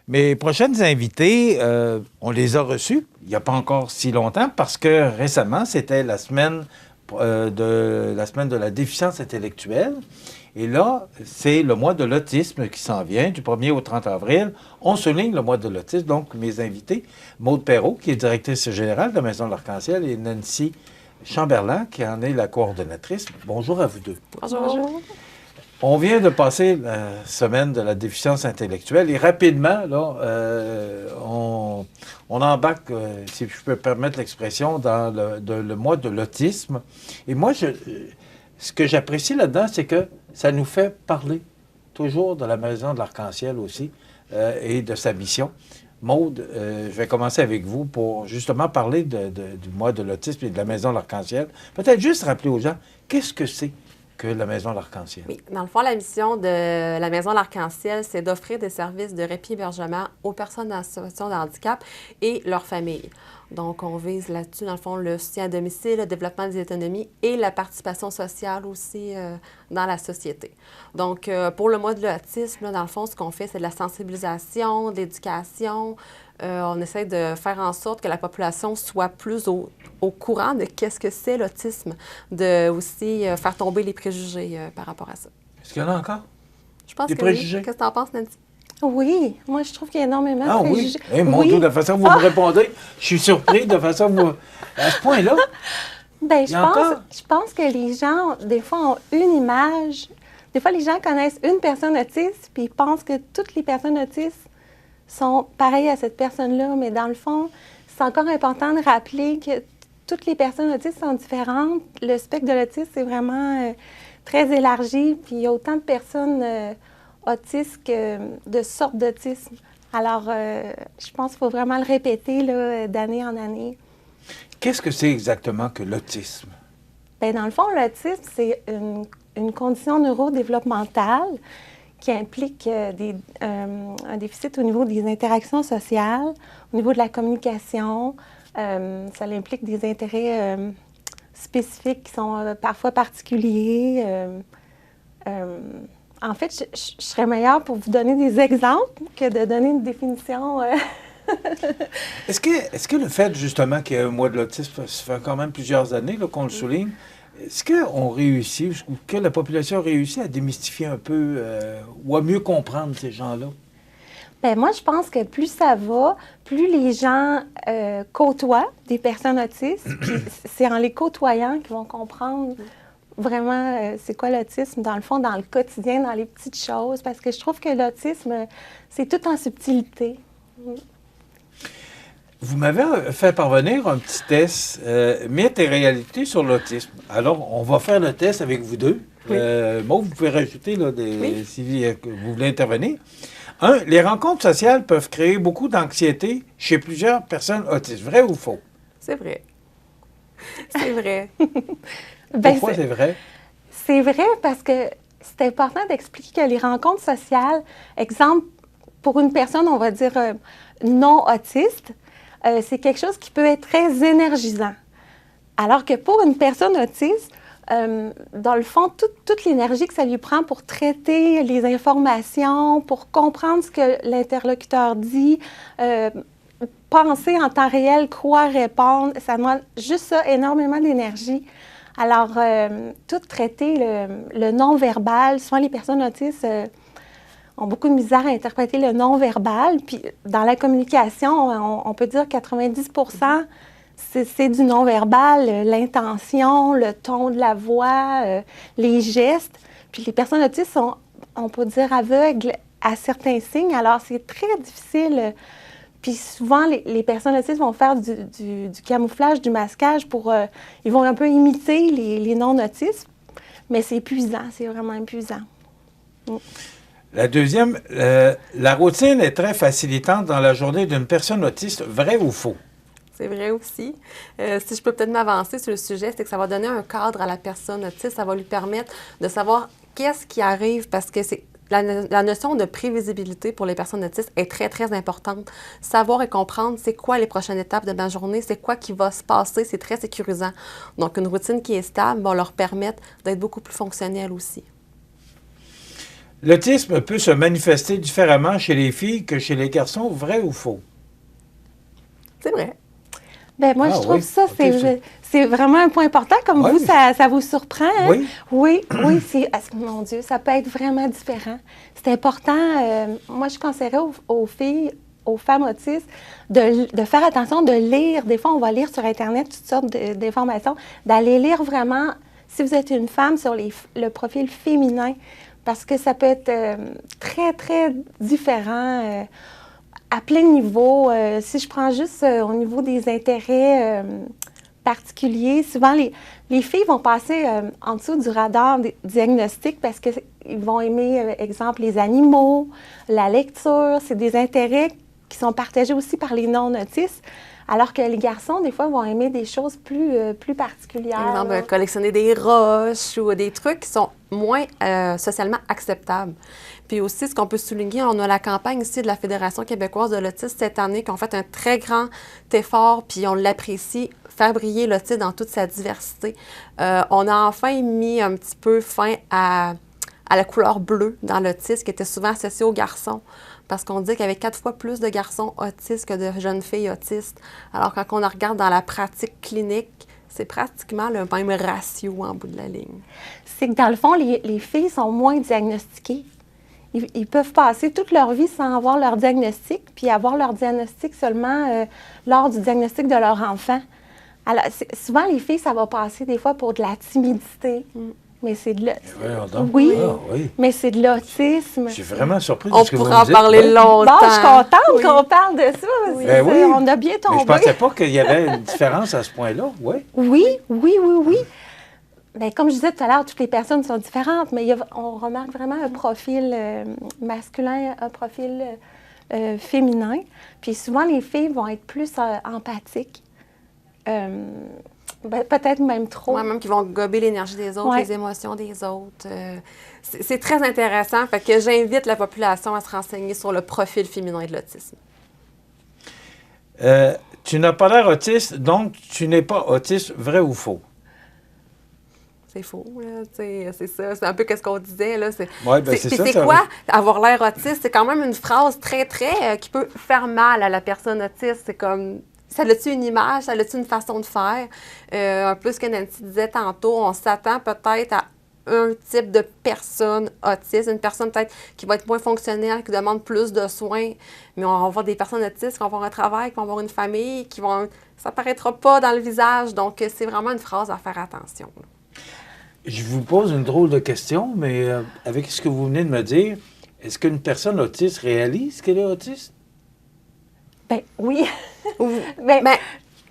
Mes prochaines invités, on les a reçus il n'y a pas encore si longtemps parce que récemment, c'était la semaine de la déficience intellectuelle. Et là, c'est le mois de l'autisme qui s'en vient, du 1er au 30 avril. On souligne le mois de l'autisme. Donc, mes invités, Maude Perrault, qui est directrice générale de la Maison de l'Arc-en-Ciel, et Nancy Chamberlain, qui en est la coordonnatrice. Bonjour à vous deux. Bonjour. On vient de passer la semaine de la déficience intellectuelle et rapidement, là, on embarque, si je peux me permettre l'expression, dans le mois de l'autisme. Et moi, ce que j'apprécie là-dedans, c'est que ça nous fait parler toujours de la Maison de l'Arc-en-Ciel aussi et de sa mission. Maude, je vais commencer avec vous pour justement parler du mois de l'autisme et de la Maison de l'Arc-en-Ciel. Peut-être juste rappeler aux gens, qu'est-ce que c'est que la Maison de l'Arc-en-Ciel? Oui, dans le fond, la mission de la Maison de l'Arc-en-Ciel, c'est d'offrir des services de répit et hébergement aux personnes en situation de handicap et leurs familles. Donc, on vise là-dessus, dans le fond, le soutien à domicile, le développement des autonomies et la participation sociale aussi dans la société. Donc, pour le mois de l'autisme, dans le fond, ce qu'on fait, c'est de la sensibilisation, de l'éducation. On essaie de faire en sorte que la population soit plus au courant de qu'est-ce que c'est l'autisme, de aussi faire tomber les préjugés par rapport à ça. Est-ce qu'il y en a encore? Je pense Des que préjugés? oui. Qu'est-ce que tu en penses, Nancy? Oui, moi je trouve qu'il y a énormément de préjugés. Ah oui? Mon Dieu, de la façon que vous me répondez, je suis surpris de la façon que vous... À ce point-là? Bien, je pense que les gens, des fois, ont une image. Des fois, les gens connaissent une personne autiste, puis ils pensent que toutes les personnes autistes sont pareilles à cette personne-là. Mais dans le fond, c'est encore important de rappeler que toutes les personnes autistes sont différentes. Le spectre de l'autisme, c'est vraiment très élargi, puis il y a autant de personnes autistes que de sortes d'autisme. Alors, je pense qu'il faut vraiment le répéter là, d'année en année. Qu'est-ce que c'est exactement que l'autisme? Bien, dans le fond, l'autisme, c'est une condition neurodéveloppementale qui implique un déficit au niveau des interactions sociales, au niveau de la communication. Ça implique des intérêts spécifiques qui sont parfois particuliers. En fait, je serais meilleure pour vous donner des exemples que de donner une définition. Est-ce que le fait, justement, qu'il y ait un mois de l'autisme, ça fait quand même plusieurs années là, qu'on le souligne, est-ce qu'on réussit, ou que la population réussit à démystifier un peu ou à mieux comprendre ces gens-là? Bien, moi, je pense que plus ça va, plus les gens côtoient des personnes autistes, puis c'est en les côtoyant qu'ils vont comprendre vraiment c'est quoi l'autisme, dans le fond, dans le quotidien, dans les petites choses, parce que je trouve que l'autisme, c'est tout en subtilité. Vous m'avez fait parvenir un petit test, mythes et réalités sur l'autisme. Alors, on va faire le test avec vous deux. Oui. Maud, vous pouvez rajouter là, Oui. si vous voulez intervenir. 1. Les rencontres sociales peuvent créer beaucoup d'anxiété chez plusieurs personnes autistes. Vrai ou faux? C'est vrai. C'est vrai. Pourquoi c'est vrai? C'est vrai parce que c'est important d'expliquer que les rencontres sociales, exemple, pour une personne, on va dire non autiste, c'est quelque chose qui peut être très énergisant. Alors que pour une personne autiste, dans le fond, toute l'énergie que ça lui prend pour traiter les informations, pour comprendre ce que l'interlocuteur dit, penser en temps réel, quoi répondre, ça demande juste ça, énormément d'énergie. Alors, tout traiter le non-verbal, souvent les personnes autistes ont beaucoup de misère à interpréter le non-verbal. Puis dans la communication, on peut dire 90%, c'est du non-verbal, l'intention, le ton de la voix, les gestes. Puis les personnes autistes sont, on peut dire, aveugles à certains signes. Alors, c'est très difficile. Puis souvent, les personnes autistes vont faire du camouflage, du masquage pour... ils vont un peu imiter les non-autistes, mais c'est épuisant, c'est vraiment épuisant. La deuxième, la routine est très facilitante dans la journée d'une personne autiste. Vrai ou faux? C'est vrai aussi. Si je peux peut-être m'avancer sur le sujet, c'est que ça va donner un cadre à la personne autiste. Ça va lui permettre de savoir qu'est-ce qui arrive parce que c'est la notion de prévisibilité pour les personnes autistes est très, très importante. Savoir et comprendre c'est quoi les prochaines étapes de ma journée, c'est quoi qui va se passer, c'est très sécurisant. Donc, une routine qui est stable va leur permettre d'être beaucoup plus fonctionnelle aussi. L'autisme peut se manifester différemment chez les filles que chez les garçons, vrai ou faux? C'est vrai. Bien, moi, je trouve oui. ça, OK, c'est vraiment un point important. Comme Oui. vous, ça vous surprend. Hein? Oui. Oui, oui, mon Dieu, ça peut être vraiment différent. C'est important. Moi, je conseillerais aux filles, aux femmes autistes, de faire attention, de lire. Des fois, on va lire sur Internet toutes sortes d'informations, d'aller lire vraiment, si vous êtes une femme, sur le profil féminin, parce que ça peut être très, très différent à plein niveau. Si je prends juste au niveau des intérêts particuliers, souvent les filles vont passer en dessous du radar des diagnostics parce qu'ils vont aimer, exemple, les animaux, la lecture. C'est des intérêts qui sont partagés aussi par les non-autistes. Alors que les garçons, des fois, vont aimer des choses plus particulières. Par exemple, collectionner des roches ou des trucs qui sont moins socialement acceptables. Puis aussi, ce qu'on peut souligner, on a la campagne ici de la Fédération québécoise de l'autisme cette année qui ont fait un très grand effort, puis on l'apprécie, faire briller l'autisme dans toute sa diversité. On a enfin mis un petit peu fin à la couleur bleue dans l'autisme qui était souvent associée aux garçons. Parce qu'on dit qu'il y avait 4 fois plus de garçons autistes que de jeunes filles autistes. Alors, quand on regarde dans la pratique clinique, c'est pratiquement le même ratio en bout de la ligne. C'est que dans le fond, les filles sont moins diagnostiquées. Ils peuvent passer toute leur vie sans avoir leur diagnostic, puis avoir leur diagnostic seulement lors du diagnostic de leur enfant. Alors, souvent, les filles, ça va passer des fois pour de la timidité. Mais c'est de Oui, mais c'est de l'autisme. Je suis vraiment surprise On de ce que vous me pourra en dites. parler longtemps. Bon, je suis contente qu'on parle de ça. On a bien tombé. Mais je ne pensais pas qu'il y avait une différence à ce point-là. Oui. Bien, comme je disais tout à l'heure, toutes les personnes sont différentes, mais on remarque vraiment un profil masculin, un profil féminin. Puis souvent, les filles vont être plus empathiques. Peut-être même trop. Ouais, même qui vont gober l'énergie des autres, les émotions des autres. C'est très intéressant. Fait que j'invite la population à se renseigner sur le profil féminin de l'autisme. Tu n'as pas l'air autiste, donc tu n'es pas autiste, vrai ou faux? C'est faux, là. C'est ça. C'est un peu ce qu'on disait, là. C'est ça, quoi, avoir l'air autiste? C'est quand même une phrase très, très... qui peut faire mal à la personne autiste. C'est comme... Ça a-tu une image? Ça a-tu une façon de faire? Un peu ce que Nancy disait tantôt, on s'attend peut-être à un type de personne autiste, une personne peut-être qui va être moins fonctionnelle, qui demande plus de soins, mais on va avoir des personnes autistes qui vont avoir un travail, qui vont avoir une famille, ça paraîtra pas dans le visage, donc c'est vraiment une phrase à faire attention. Je vous pose une drôle de question, mais avec ce que vous venez de me dire, est-ce qu'une personne autiste réalise qu'elle est autiste? Ben oui. Ben,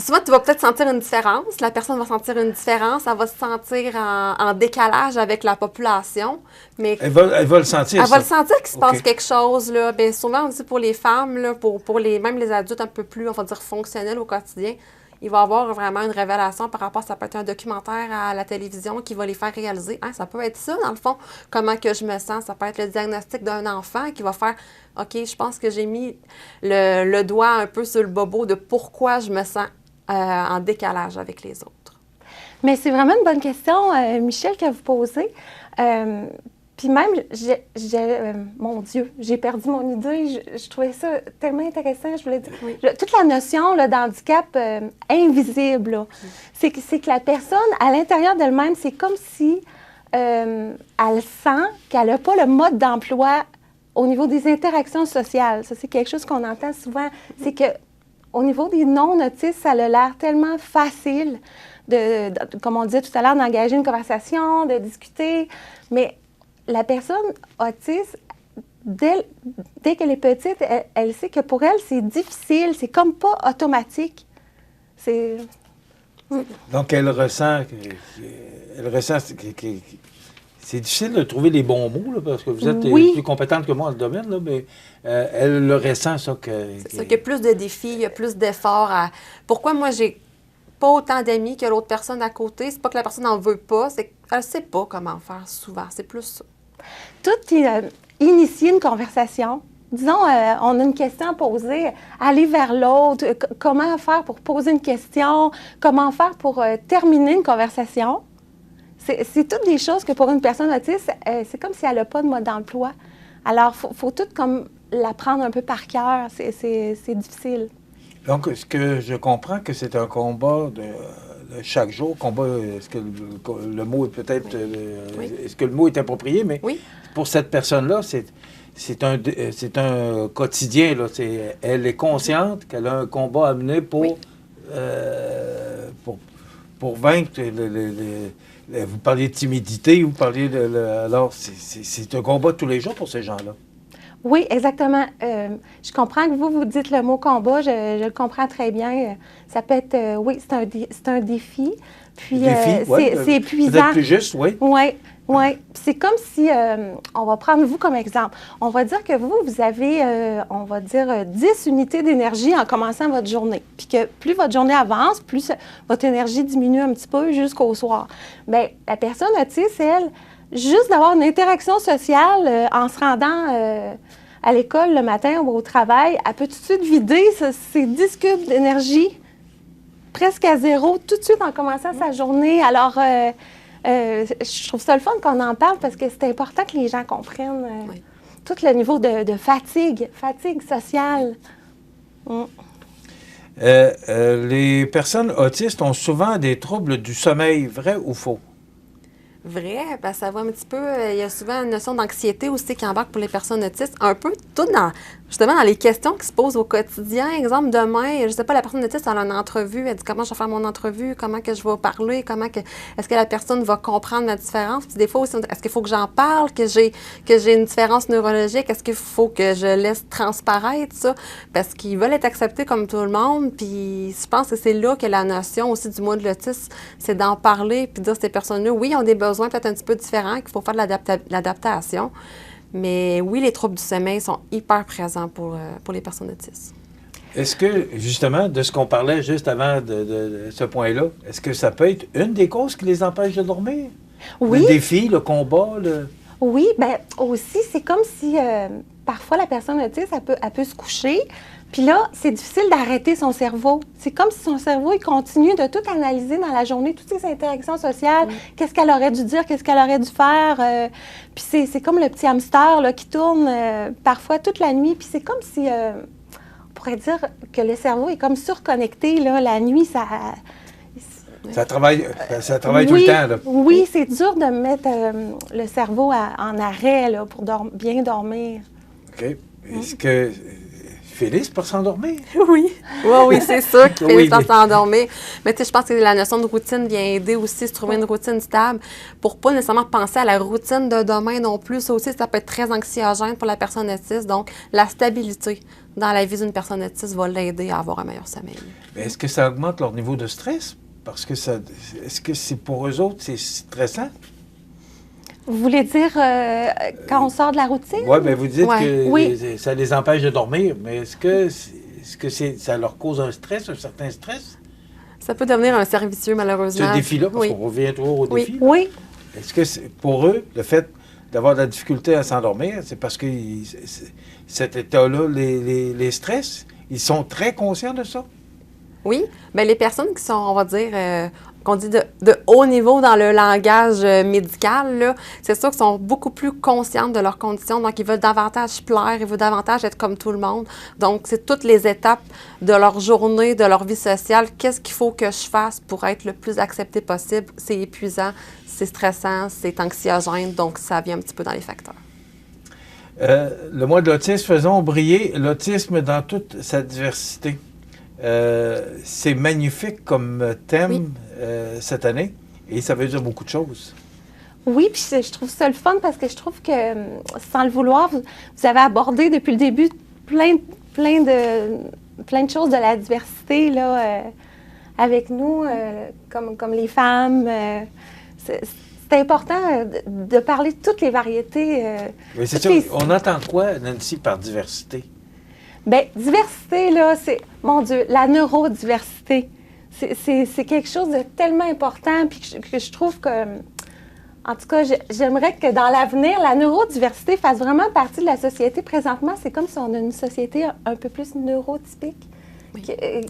souvent, tu vas peut-être sentir une différence. La personne va sentir une différence. Elle va se sentir en décalage avec la population. Mais elle va le sentir, Elle va le sentir qu'il se passe quelque chose. Là. Bien, souvent, aussi pour les femmes, là, pour même les adultes un peu plus, on va dire, fonctionnels au quotidien, il va y avoir vraiment une révélation par rapport, ça peut être un documentaire à la télévision qui va les faire réaliser. Hein, ça peut être ça, dans le fond, comment que je me sens. Ça peut être le diagnostic d'un enfant qui va faire, OK, je pense que j'ai mis le doigt un peu sur le bobo de pourquoi je me sens en décalage avec les autres. Mais c'est vraiment une bonne question, Michel, que vous posez. Puis même, mon Dieu, j'ai perdu mon idée. Je trouvais ça tellement intéressant. Je voulais dire, toute la notion là, d'handicap invisible, là, c'est que la personne, à l'intérieur d'elle-même, c'est comme si elle sent qu'elle n'a pas le mode d'emploi au niveau des interactions sociales. Ça, c'est quelque chose qu'on entend souvent. C'est qu'au niveau des non-autistes, ça a l'air tellement facile, comme on disait tout à l'heure, d'engager une conversation, de discuter, mais la personne autiste, dès qu'elle est petite, elle sait que pour elle, c'est difficile, c'est comme pas automatique. Donc, elle ressent que c'est difficile de trouver les bons mots, là, parce que vous êtes plus compétente que moi dans le domaine, là, mais elle le ressent, ça. C'est ça, qu'il y a plus de défis, il y a plus d'efforts. Pourquoi moi, j'ai pas autant d'amis que l'autre personne à côté? C'est pas que la personne n'en veut pas, c'est qu'elle ne sait pas comment faire souvent. C'est plus ça. Tout initier une conversation. Disons, on a une question à poser, aller vers l'autre, comment faire pour poser une question, comment faire pour terminer une conversation. C'est toutes des choses que pour une personne autiste, c'est comme si elle n'a pas de mode d'emploi. Alors, faut tout comme l'apprendre un peu par cœur. C'est difficile. Donc, ce que je comprends, que c'est un combat de chaque jour. Combat, est-ce que le mot est peut-être... Oui. Est-ce que le mot est approprié? Mais Oui. pour cette personne-là, c'est un quotidien. Là. Elle est consciente qu'elle a un combat à mener pour vaincre vous parliez de timidité, vous parliez alors, c'est un combat tous les jours pour ces gens-là. Oui, exactement. Je comprends que vous dites le mot combat, je le comprends très bien. Ça peut être, oui, c'est un défi. Puis, c'est épuisant. Peut-être plus juste, oui. Oui, oui. C'est comme si, on va prendre vous comme exemple. On va dire que vous avez, on va dire, 10 unités d'énergie en commençant votre journée. Puis que plus votre journée avance, plus votre énergie diminue un petit peu jusqu'au soir. Bien, la personne autiste, elle, juste d'avoir une interaction sociale en se rendant à l'école le matin ou au travail, elle peut tout de suite vider ses 10 cubes d'énergie presque à zéro, tout de suite en commençant sa journée. Alors, je trouve ça le fun qu'on en parle parce que c'est important que les gens comprennent tout le niveau de fatigue sociale. Les personnes autistes ont souvent des troubles du sommeil, vrai ou faux? Vrai, parce que ça va un petit peu, il y a souvent une notion d'anxiété aussi qui embarque pour les personnes autistes, un peu tout justement dans les questions qui se posent au quotidien. Exemple, demain, je sais pas, la personne autiste, elle a une entrevue, elle dit comment je vais faire mon entrevue, comment que je vais parler, est-ce que la personne va comprendre ma différence. Puis des fois aussi, est-ce qu'il faut que j'en parle, que j'ai une différence neurologique, est-ce qu'il faut que je laisse transparaître ça, parce qu'ils veulent être acceptés comme tout le monde. Puis je pense que c'est là que la notion aussi du mot de l'autisme, c'est d'en parler, puis de dire ces personnes-là, oui, ils ont des besoins peut-être un petit peu différents, qu'il faut faire de l'adaptation. Mais oui, les troubles du sommeil sont hyper présents pour les personnes autistes. Est-ce que, justement, de ce qu'on parlait juste avant de ce point-là, est-ce que ça peut être une des causes qui les empêche de dormir? Oui. Le défi, le combat, Oui, bien aussi, c'est comme si parfois la personne autiste, elle peut se coucher, puis là, c'est difficile d'arrêter son cerveau. C'est comme si son cerveau, il continue de tout analyser dans la journée, toutes ses interactions sociales, qu'est-ce qu'elle aurait dû dire, qu'est-ce qu'elle aurait dû faire. Puis c'est comme le petit hamster là, qui tourne parfois toute la nuit, puis c'est comme si, on pourrait dire que le cerveau est comme surconnecté, là, la nuit, ça travaille tout le temps. Là. Oui, c'est dur de mettre le cerveau en arrêt là, pour bien dormir. OK. Est-ce que Félix peut s'endormir? Oui, c'est ça qui fait sans s'endormir. Mais tu sais, je pense que la notion de routine vient aider aussi, se trouver une routine stable pour pas nécessairement penser à la routine de demain non plus. Ça aussi, ça peut être très anxiogène pour la personne autiste. Donc, la stabilité dans la vie d'une personne autiste va l'aider à avoir un meilleur sommeil. Mais est-ce que ça augmente leur niveau de stress? Parce que est-ce que c'est pour eux autres, c'est stressant? Vous voulez dire quand on sort de la routine? Oui, bien vous dites que ça les empêche de dormir, mais est-ce que ça leur cause un certain stress? Ça peut devenir un cercle vicieux, malheureusement. Ce défi-là, parce qu'on revient toujours au défi. Oui. Est-ce que pour eux, le fait d'avoir de la difficulté à s'endormir, c'est parce que cet état-là les stress? Ils sont très conscients de ça? Oui. Bien, les personnes qui sont, on va dire, qu'on dit de haut niveau dans le langage médical, là, c'est sûr qu'ils sont beaucoup plus conscients de leurs conditions. Donc, ils veulent davantage plaire, ils veulent davantage être comme tout le monde. Donc, c'est toutes les étapes de leur journée, de leur vie sociale. Qu'est-ce qu'il faut que je fasse pour être le plus accepté possible? C'est épuisant, c'est stressant, c'est anxiogène. Donc, ça vient un petit peu dans les facteurs. Le mois de l'autisme, faisons briller l'autisme dans toute sa diversité. C'est magnifique comme thème cette année et ça veut dire beaucoup de choses. Oui, puis je trouve ça le fun parce que je trouve que, sans le vouloir, vous avez abordé depuis le début plein de choses de la diversité là, avec nous, comme les femmes. C'est important de parler de toutes les variétés. Oui, c'est ça. On entend quoi, Nancy, par diversité? Bien, diversité, là, c'est, mon Dieu, la neurodiversité. C'est quelque chose de tellement important, puis que je trouve que, en tout cas, j'aimerais que dans l'avenir, la neurodiversité fasse vraiment partie de la société. Présentement, c'est comme si on a une société un peu plus neurotypique,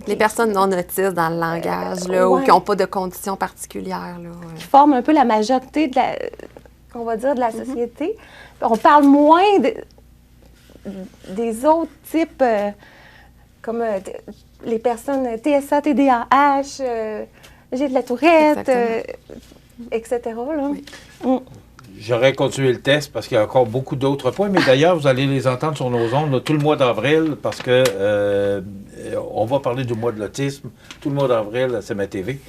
Les personnes non autistes dans le langage, là, ou qui n'ont pas de conditions particulières. Là, qui forment un peu la majorité de la, on va dire, de la société. On parle moins des autres types, comme les personnes TSA, TDAH, j'ai de la Tourette, etc. Là. Oui. J'aurais continué le test parce qu'il y a encore beaucoup d'autres points, mais d'ailleurs, vous allez les entendre sur nos ondes là, tout le mois d'avril parce que on va parler du mois de l'autisme tout le mois d'avril à CMA TV.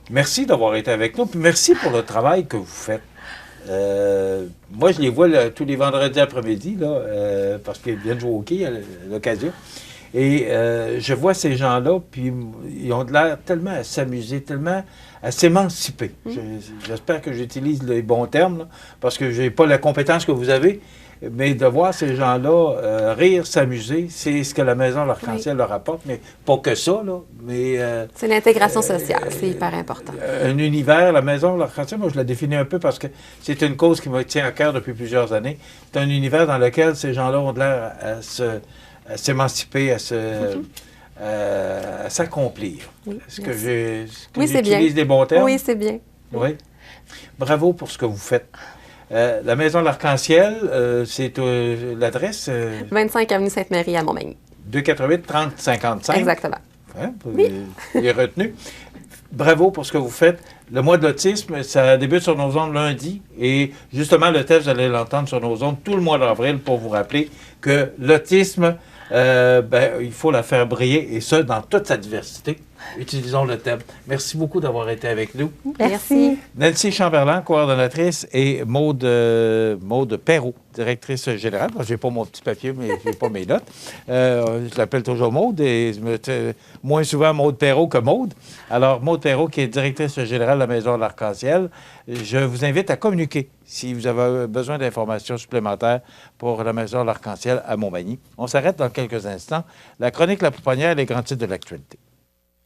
Merci d'avoir été avec nous, puis merci pour le travail que vous faites. Moi, je les vois là, tous les vendredis après-midi, là, parce qu'ils viennent jouer au hockey à l'occasion. Et je vois ces gens-là, puis ils ont de l'air tellement à s'amuser, tellement à s'émanciper. J'espère que j'utilise les bons termes, là, parce que je n'ai pas la compétence que vous avez, mais de voir ces gens-là rire, s'amuser, c'est ce que la Maison L'Arc-en-Ciel leur apporte, mais pas que ça, là, mais... c'est l'intégration sociale, c'est hyper important. Un univers, la Maison L'Arc-en-Ciel, moi je la définis un peu parce que c'est une cause qui me tient à cœur depuis plusieurs années. C'est un univers dans lequel ces gens-là ont de l'air à s'émanciper, à s'accomplir. Oui, Est-ce que j'utilise bien. des bons termes? Oui, c'est bien. Oui. Bravo pour ce que vous faites. La Maison L'Arc-en-Ciel, c'est l'adresse 25 avenue Sainte-Marie à Montmagny. 248-3055. Exactement. Hein, vous l'avez retenu. Bravo pour ce que vous faites. Le mois de l'autisme, ça débute sur nos ondes lundi. Et justement, le test, vous allez l'entendre sur nos ondes tout le mois d'avril pour vous rappeler que l'autisme, il faut la faire briller, et ça, dans toute sa diversité. Utilisons le thème. Merci beaucoup d'avoir été avec nous. Merci. Nancy Chamberlain, coordonnatrice, et Maude Perrault, directrice générale. Je n'ai pas mon petit papier, mais je n'ai pas mes notes. Je l'appelle toujours Maude, et moins souvent Maude Perrault que Maude. Alors, Maude Perrault, qui est directrice générale de la Maison de l'Arc-en-Ciel, je vous invite à communiquer si vous avez besoin d'informations supplémentaires pour la Maison de l'Arc-en-Ciel à Montmagny. On s'arrête dans quelques instants. La chronique La Pouponnière, les grands titres de l'actualité.